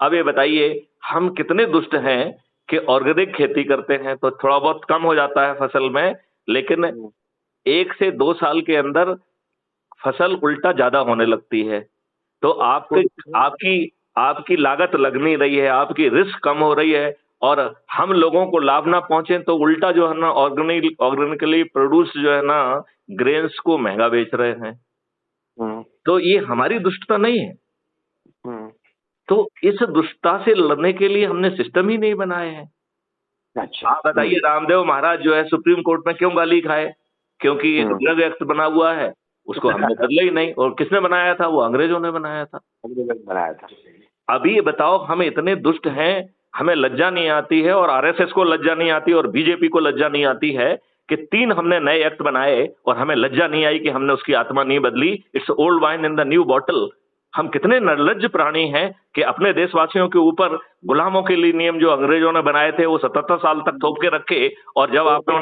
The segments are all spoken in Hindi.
अब ये बताइए, हम कितने दुष्ट हैं कि ऑर्गेनिक खेती करते हैं तो थोड़ा बहुत कम हो जाता है फसल में, लेकिन 1 से 2 साल के अंदर फसल उल्टा ज्यादा होने लगती है। तो आपके आपकी आपकी लागत लग नहीं रही है, आपकी रिस्क कम हो रही है, और हम लोगों को लाभ ना पहुंचे तो उल्टा जो है ना ऑर्गेनिकली प्रोड्यूस जो है ना ग्रेन्स को महंगा बेच रहे हैं। तो ये हमारी दुष्टता नहीं है। तो इस दुष्टता से लड़ने के लिए हमने सिस्टम ही नहीं बनाए हैं। अच्छा, आप बताइए, रामदेव महाराज जो है सुप्रीम कोर्ट में क्यों गाली खाए? क्योंकि एक ड्रग एक्ट बना हुआ है, उसको हमने बदला ही नहीं। और किसने बनाया था? वो अंग्रेजों ने बनाया था। बनाया था। अभी ये बताओ, हम इतने दुष्ट हैं, हमें लज्जा नहीं आती है, और आरएसएस को लज्जा नहीं आती, और बीजेपी को लज्जा नहीं आती है कि 3 हमने नए एक्ट बनाए और हमें लज्जा नहीं आई कि हमने उसकी आत्मा नहीं बदली। It's old wine in the new bottle. हम कितने निर्लज्ज प्राणी हैं कि अपने देशवासियों के ऊपर गुलामों के लिए नियम जो अंग्रेजों ने बनाए थे वो 77 साल तक थोप के रखे, और जब आपने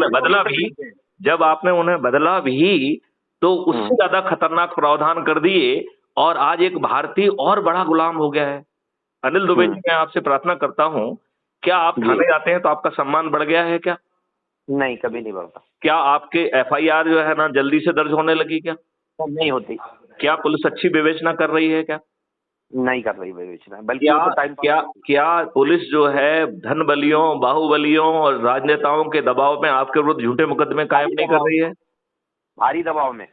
उन्हें बदला भी तो उससे ज्यादा खतरनाक प्रावधान कर दिए, और आज एक भारतीय और बड़ा गुलाम हो गया है। अनिल दुबे जी, मैं आपसे प्रार्थना करता हूं, क्या आप थाने जाते हैं तो आपका सम्मान बढ़ गया है क्या? नहीं, कभी नहीं बढ़ता। क्या आपके एफआईआर जो है ना जल्दी से दर्ज होने लगी क्या? नहीं होती। क्या पुलिस अच्छी विवेचना कर रही है क्या? नहीं कर रही विवेचना, बल्कि क्या पुलिस जो है धन बलियों, बाहुबलियों और राजनेताओं के दबाव में आपके विरुद्ध झूठे मुकदमे कायम नहीं कर रही है? भारी दबाव में।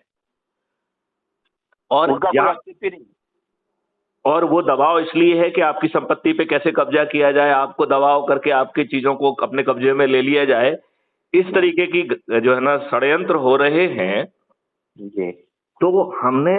और वो दबाव इसलिए है कि आपकी संपत्ति पे कैसे कब्जा किया जाए, आपको दबाव करके आपकी चीजों को अपने कब्जे में ले लिया जाए। इस तरीके की जो है ना षड्यंत्र हो रहे हैं। तो हमने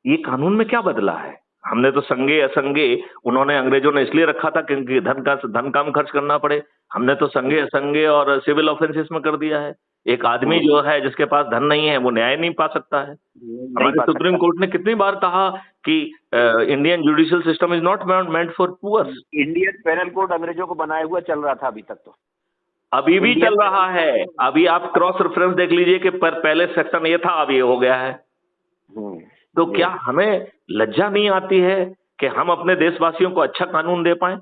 ये कानून में क्या बदला है? हमने तो संगे असंगे, उन्होंने अंग्रेजों ने इसलिए रखा था क्योंकि धन कम खर्च करना पड़े। हमने तो संगे असंगे और सिविल ऑफेंसेस में कर दिया है। एक आदमी जो है जिसके पास धन नहीं है वो न्याय नहीं पा सकता है। हमारे सुप्रीम कोर्ट ने कितनी बार कहा कि Indian judicial system is not meant for poors. Indian penal code अंग्रेजों को बनाया हुआ चल रहा था अभी तक, तो अभी भी चल रहा है। अभी आप क्रॉस रेफरेंस देख लीजिए कि पहले सेक्शन ये था, अब ये हो गया है। तो क्या हमें लज्जा नहीं आती है कि हम अपने देशवासियों को अच्छा कानून दे पाए?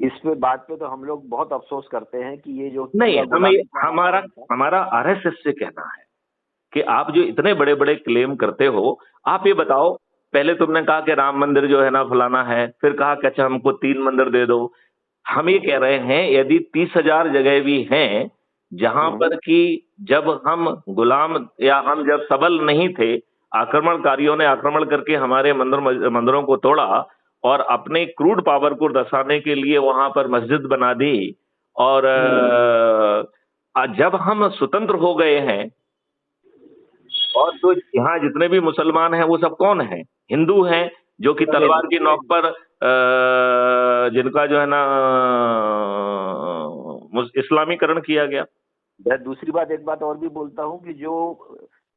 इस पे बात पे तो हम लोग बहुत अफसोस करते हैं कि ये जो नहीं, हमारा आरएसएस से कहना है कि आप जो इतने बड़े बड़े क्लेम करते हो, आप ये बताओ, पहले तुमने कहा कि राम मंदिर जो है ना फलाना है, फिर कहा कि अच्छा हमको 3 मंदिर दे दो। हम ये कह रहे हैं यदि 30,000 जगह भी हैं जहां पर कि जब हम गुलाम या हम जब सबल नहीं थे, आक्रमणकारियों ने आक्रमण करके हमारे मंदिरों को तोड़ा और अपने क्रूड पावर को दर्शाने के लिए वहां पर मस्जिद बना दी। और जब हम स्वतंत्र हो गए हैं, और तो यहाँ जितने भी मुसलमान हैं वो सब कौन हैं? हिंदू हैं, जो कि तलवार की नोक पर जिनका जो है ना इस्लामीकरण किया गया। दूसरी बात, एक बात और भी बोलता हूँ कि जो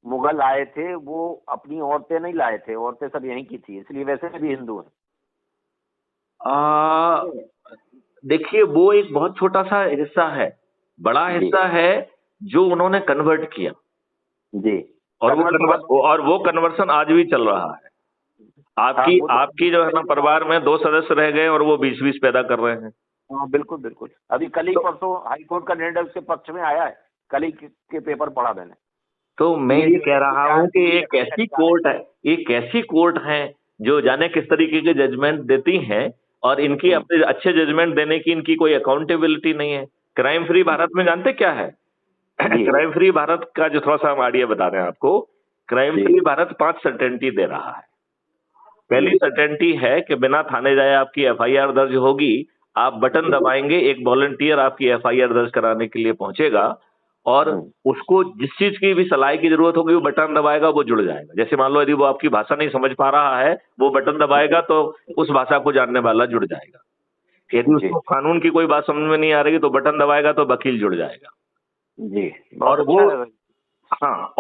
मुगल आए थे वो अपनी औरतें नहीं लाए थे, औरतें सब यहीं की थी, इसलिए वैसे भी हिंदू हैं। देखिए, वो एक बहुत छोटा सा हिस्सा है, बड़ा हिस्सा है जो उन्होंने कन्वर्ट किया जी, और वो कन्वर्सन आज भी चल रहा है। आपकी जो है ना परिवार में 2 सदस्य रह गए और वो 20-20 पैदा कर रहे हैं। हाँ, बिल्कुल बिल्कुल। अभी कल ही परसों हाई कोर्ट का निर्णय उसके पक्ष में आया है, कल ही के पेपर पढ़ा मैंने। तो मैं ये कह रहा हूँ कि एक ऐसी कोर्ट है जो जाने किस तरीके के जजमेंट देती हैं, और इनकी अपने अच्छे जजमेंट देने की इनकी कोई अकाउंटेबिलिटी नहीं है। क्राइम फ्री भारत में जानते क्या है? क्राइम फ्री भारत का जो थोड़ा सा हम आइडिया बता रहे हैं आपको, क्राइम फ्री भारत 5 सर्टेनिटी दे रहा है। पहली सर्टेनिटी है कि बिना थाने जाए आपकी एफआईआर दर्ज होगी। आप बटन दबाएंगे, एक वॉलंटियर आपकी एफआईआर दर्ज कराने के लिए पहुंचेगा, और उसको जिस चीज की भी सलाह की जरूरत होगी वो बटन दबाएगा, वो जुड़ जाएगा। जैसे मान लो यदि वो आपकी भाषा नहीं समझ पा रहा है, वो बटन दबाएगा तो उस भाषा को जानने वाला जुड़ जाएगा। यदि उसको कानून की कोई बात समझ में नहीं आ रही तो बटन दबाएगा तो वकील जुड़ जाएगा जी।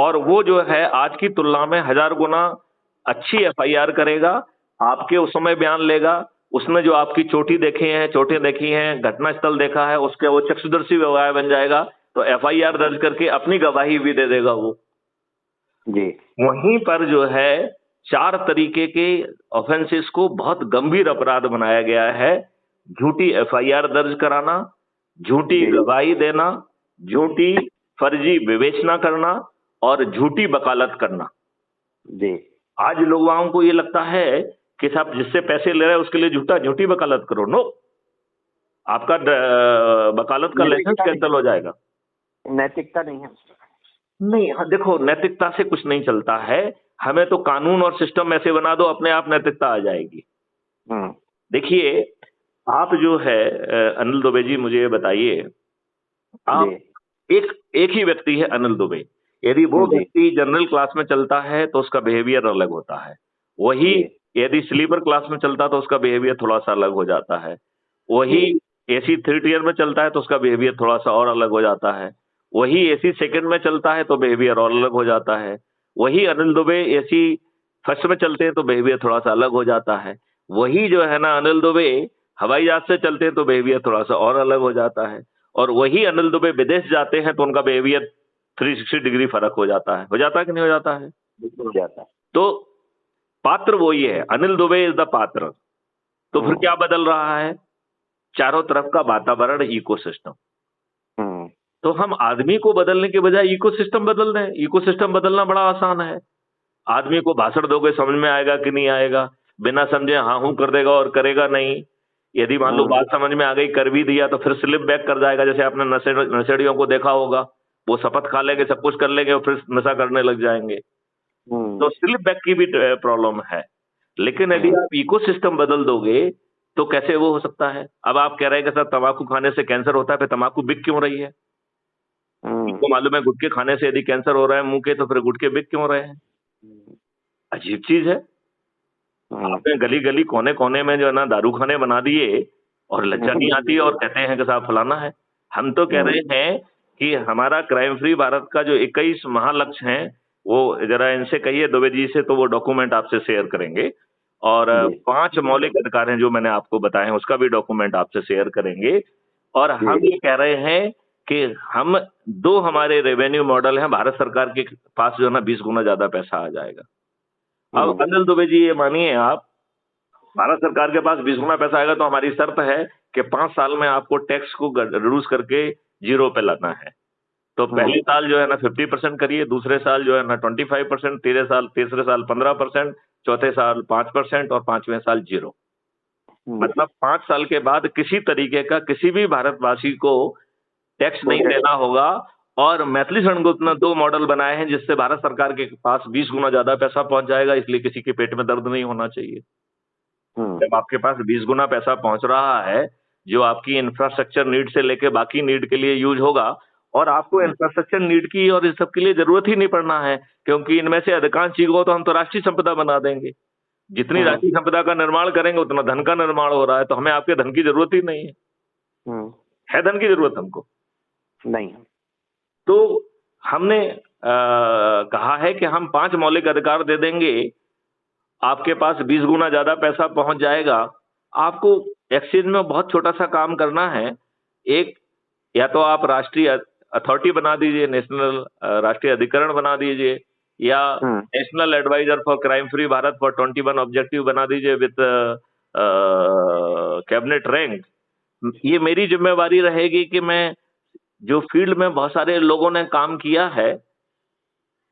और वो जो है आज की तुलना में 1000 गुना अच्छी एफआईआर करेगा, आपके उस समय बयान लेगा, उसने जो आपकी चोटें देखी हैं, घटना स्थल देखा है, उसके वो चक्षुदर्शी गवाह बन जाएगा, तो एफआईआर दर्ज करके अपनी गवाही भी दे देगा वो जी। वहीं पर जो है 4 तरीके के ऑफेंसेस को बहुत गंभीर अपराध बनाया गया है। झूठी एफआईआर दर्ज कराना, झूठी गवाही देना, झूठी फर्जी विवेचना करना और झूठी वकालत करना। जी। आज लोगों को ये लगता है कि साहब जिससे पैसे ले रहे हैं उसके लिए झूठी वकालत करो। नो, आपका वकालत का लाइसेंस कैंसिल हो जाएगा। नैतिकता नहीं है नहीं। हाँ देखो, नैतिकता से कुछ नहीं चलता है। हमें तो कानून और सिस्टम ऐसे बना दो, अपने आप नैतिकता आ जाएगी। देखिए, आप जो है अनिल दुबे जी, मुझे ये बताइए, आप एक ही व्यक्ति है अनिल दुबे। यदि वो व्यक्ति जनरल क्लास में चलता है तो उसका बिहेवियर अलग होता है, वही यदि स्लीपर क्लास में चलता तो उसका बिहेवियर थोड़ा सा अलग हो जाता है, वही एसी 3 टियर में चलता है तो उसका बिहेवियर थोड़ा सा और अलग हो जाता है, वही एसी सेकंड में चलता है तो बिहेवियर और अलग हो जाता है, वही अनिल दुबे एसी फर्स्ट में चलते हैं तो बिहेवियर थोड़ा सा अलग हो जाता है, वही जो है ना अनिल दुबे हवाई जहाज से चलते हैं तो बिहेवियर थोड़ा सा और अलग हो जाता है, और वही अनिल दुबे विदेश जाते हैं तो उनका बिहेवियर 360 डिग्री फर्क हो जाता है कि नहीं हो जाता है? बिल्कुल हो जाता है। तो पात्र वही है, अनिल दुबे इज द पात्र। तो फिर क्या बदल रहा है? चारों तरफ का वातावरण, इकोसिस्टम। तो हम आदमी को बदलने के बजाय इकोसिस्टम बदल रहे हैं। इकोसिस्टम बदलना बड़ा आसान है। आदमी को भाषण दोगे समझ में आएगा कि नहीं आएगा, बिना समझे हाँ हूं कर देगा और करेगा नहीं। यदि मान लो बात समझ में आ गई, कर भी दिया, तो फिर स्लिप बैक कर जाएगा। जैसे आपने नशेड़ियों को देखा होगा, वो शपथ खा लेंगे, सब कुछ कर लेंगे और फिर नशा करने लग जाएंगे। तो स्लिप बैक की भी प्रॉब्लम है। लेकिन यदि आप इकोसिस्टम बदल दोगे तो कैसे वो हो सकता है? अब आप कह रहे हैं कि सर तंबाकू खाने से कैंसर होता है, फिर तंबाकू बिक क्यों रही है? आपको मालूम है गुटखे खाने से यदि कैंसर हो रहा है मुंह के, तो फिर गुटखे बिक क्यों रहे हैं? अजीब चीज है। आपने गली गली कोने कोने में जो है ना दारू खाने बना दिए और लज्जा नहीं आती और कहते हैं कि साहब फलाना है। हम तो कह रहे हैं कि हमारा क्राइम फ्री भारत का जो 21 महालक्ष्य हैं, वो जरा इनसे कहिए दुबे जी से, तो वो डॉक्यूमेंट आपसे शेयर करेंगे। और 5 मौलिक अधिकार हैं जो मैंने आपको बताए हैं, उसका भी डॉक्यूमेंट आपसे शेयर करेंगे। और हम ये कह रहे हैं कि हम 2 हमारे रेवेन्यू मॉडल हैं, भारत सरकार के पास जो है ना 20 गुना ज्यादा पैसा आ जाएगा। अब अनिल दुबे जी ये मानिए आप, भारत सरकार के पास 20 गुना पैसा आएगा तो हमारी शर्त है कि 5 साल में आपको टैक्स को रिड्यूस करके 0 पे लाना है। तो पहले साल जो है ना 50% करिए, दूसरे साल जो है ना 25%, तीसरे साल 15%, चौथे साल 5% और 5वें साल 0। मतलब 5 साल के बाद किसी तरीके का किसी भी भारतवासी को टैक्स नहीं देना होगा। और मैथिली शरणगुप्त ने 2 मॉडल बनाए हैं जिससे भारत सरकार के पास 20 गुना ज्यादा पैसा पहुंच जाएगा, इसलिए किसी के पेट में दर्द नहीं होना चाहिए। जब आपके पास 20 गुना पैसा पहुंच रहा है, जो आपकी इंफ्रास्ट्रक्चर नीड से लेके बाकी नीड के लिए यूज होगा, और आपको इंफ्रास्ट्रक्चर नीड की और इस सब के लिए जरूरत ही नहीं पड़ना है, क्योंकि इनमें से अधिकांश चीजों को तो हम तो राष्ट्रीय संपदा बना देंगे। जितनी राष्ट्रीय संपदा का निर्माण करेंगे उतना धन का निर्माण हो रहा है, तो हमें आपके धन की जरूरत ही नहीं है धन की जरूरत हमको नहीं। तो हमने कहा है कि हम 5 मौलिक अधिकार दे देंगे, आपके पास 20 गुना ज्यादा पैसा पहुंच जाएगा। आपको एक्सचेंज में बहुत छोटा सा काम करना है। एक, या तो आप राष्ट्रीय अथॉरिटी बना दीजिए, नेशनल राष्ट्रीय अधिकरण बना दीजिए, या national advisor for crime free Bharat for 21 objective बना दीजिए विद कैबिनेट रैंक। ये मेरी जिम्मेवारी रहेगी कि मैं जो फील्ड में बहुत सारे लोगों ने काम किया है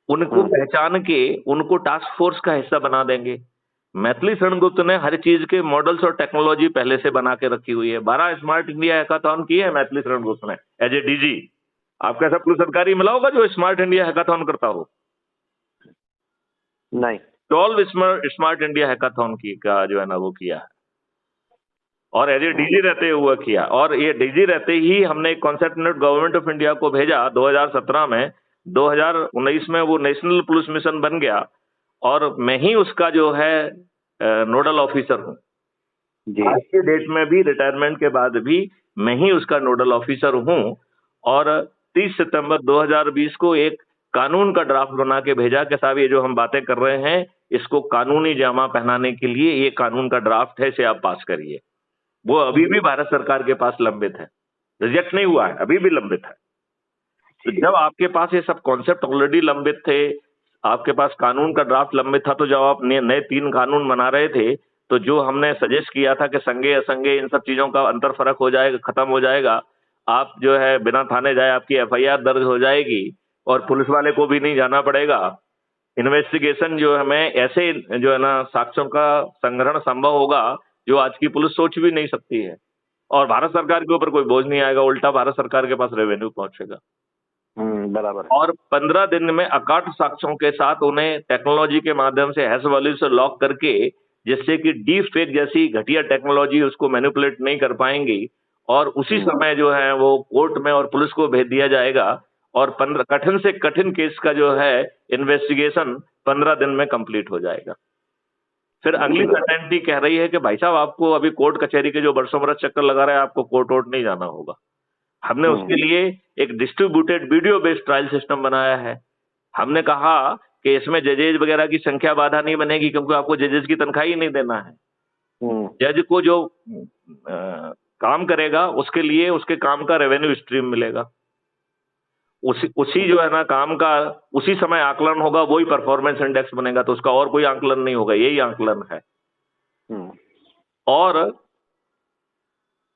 उनको पहचान के उनको टास्क फोर्स का हिस्सा बना देंगे। मैथिली शरणगुप्त ने हर चीज के मॉडल्स और टेक्नोलॉजी पहले से बना के रखी हुई है। 12 स्मार्ट इंडिया हैकाथॉन की है मैथिली शरणगुप्त ने एज ए डीजी। आपको ऐसा पुलिस अधिकारी मिला होगा जो स्मार्ट इंडिया हैकाथॉन करता हो? नहीं। 12 स्मार्ट इंडिया हैकाथॉन की का जो है ना वो किया है, और एज ए डीजी रहते हुए किया। और ये डीजी रहते ही हमने एक concept note government of India को भेजा 2017 में। 2019 में वो नेशनल पुलिस मिशन बन गया और मैं ही उसका जो है नोडल ऑफिसर हूँ। आज के डेट में भी, रिटायरमेंट के बाद भी मैं ही उसका नोडल ऑफिसर हूँ। और 30 सितंबर 2020 को एक कानून का ड्राफ्ट बना के भेजा कि साहब ये जो हम बातें कर रहे हैं इसको कानूनी जामा पहनाने के लिए ये कानून का ड्राफ्ट है, इसे आप पास करिए। वो अभी भी भारत सरकार के पास लंबित है, रिजेक्ट नहीं हुआ है, अभी भी लंबित है। तो जब आपके पास ये सब कॉन्सेप्ट ऑलरेडी लंबित थे, आपके पास कानून का ड्राफ्ट लंबित था, तो जब आप नए 3 कानून बना रहे थे, तो जो हमने सजेस्ट किया था कि संज्ञेय असंज्ञेय इन सब चीजों का अंतर फर्क हो जाएगा, खत्म हो जाएगा, आप जो है बिना थाने जाए आपकी एफआईआर दर्ज हो जाएगी और पुलिस वाले को भी नहीं जाना पड़ेगा। इन्वेस्टिगेशन जो हमें ऐसे जो है ना साक्ष्यों का संग्रहण संभव होगा जो आज की पुलिस सोच भी नहीं सकती है, और भारत सरकार के ऊपर कोई बोझ नहीं आएगा, उल्टा भारत सरकार के पास रेवेन्यू पहुंचेगा। बराबर। और 15 दिन में अकाट साक्ष्यों के साथ उन्हें टेक्नोलॉजी के माध्यम से हैश वैल्यू से लॉक करके, जिससे कि डीप फेक जैसी घटिया टेक्नोलॉजी उसको मैनिपुलेट नहीं कर पाएंगी, और उसी समय जो है वो कोर्ट में और पुलिस को भेज दिया जाएगा, और 15 कठिन से कठिन केस का जो है इन्वेस्टिगेशन 15 दिन में कंप्लीट हो जाएगा। फिर अगली सर्टेनिटी कह रही है कि भाई साहब आपको अभी कोर्ट कचहरी के जो बरसों बरस चक्कर लगा रहे हैं, आपको कोर्ट वोर्ट नहीं जाना होगा। हमने उसके लिए एक distributed video based trial system बनाया है। हमने कहा कि इसमें जजेज वगैरह की संख्या बाधा नहीं बनेगी, क्योंकि आपको जजेज की तनख्वाह ही नहीं देना है। जज को जो काम करेगा उसके लिए उसके काम का रेवेन्यू स्ट्रीम मिलेगा, उसी जो है ना काम का उसी समय आकलन होगा, वही परफॉर्मेंस इंडेक्स बनेगा, तो उसका और कोई आकलन नहीं होगा, यही आकलन है। और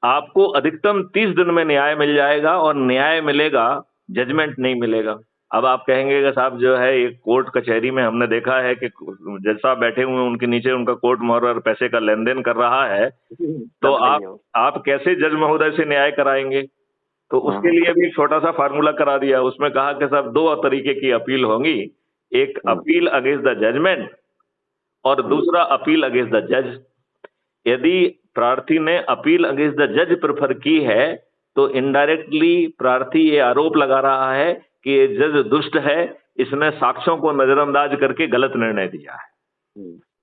आपको अधिकतम 30 दिन में न्याय मिल जाएगा, और न्याय मिलेगा, जजमेंट नहीं मिलेगा। अब आप कहेंगे कि साहब जो है एक कोर्ट कचहरी में हमने देखा है कि जज साहब बैठे हुए हैं, उनके नीचे उनका कोर्ट मोहर और पैसे का लेन देन कर रहा है, तो आप कैसे जज महोदय से न्याय कराएंगे? तो उसके लिए भी एक छोटा सा फार्मूला करा दिया। उसमें कहा कि साहब 2 तरीके की अपील होंगी, एक अपील अगेंस्ट द जजमेंट और दूसरा अपील अगेंस्ट द जज। यदि प्रार्थी ने अपील अगेंस्ट द जज प्रेफर की है, तो इनडायरेक्टली प्रार्थी ये आरोप लगा रहा है कि ये जज दुष्ट है, इसने साक्ष्यों को नजरअंदाज करके गलत निर्णय दिया है।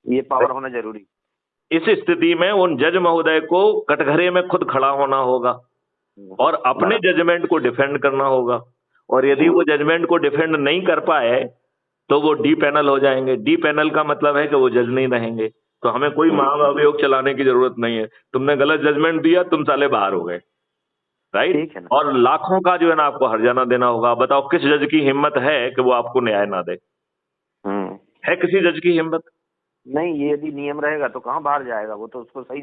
ये पावर होना जरूरी। इस स्थिति में उन जज महोदय को कटघरे में खुद खड़ा होना होगा और अपने जजमेंट को डिफेंड करना होगा, और यदि वो जजमेंट को डिफेंड नहीं कर पाए तो वो डी पैनल हो जाएंगे। डी पैनल का मतलब है कि वो जज नहीं रहेंगे। तो हमें कोई महाअभियोग चलाने की जरूरत नहीं है, तुमने गलत जजमेंट दिया, तुम साले बाहर हो गए, राइट। और लाखों का जो है ना आपको हर्जाना देना होगा। बताओ किस जज की हिम्मत है कि वो आपको न्याय ना दे? है किसी जज की हिम्मत? नहीं, ये यदि नियम रहेगा तो कहाँ बाहर जाएगा वो, तो उसको सही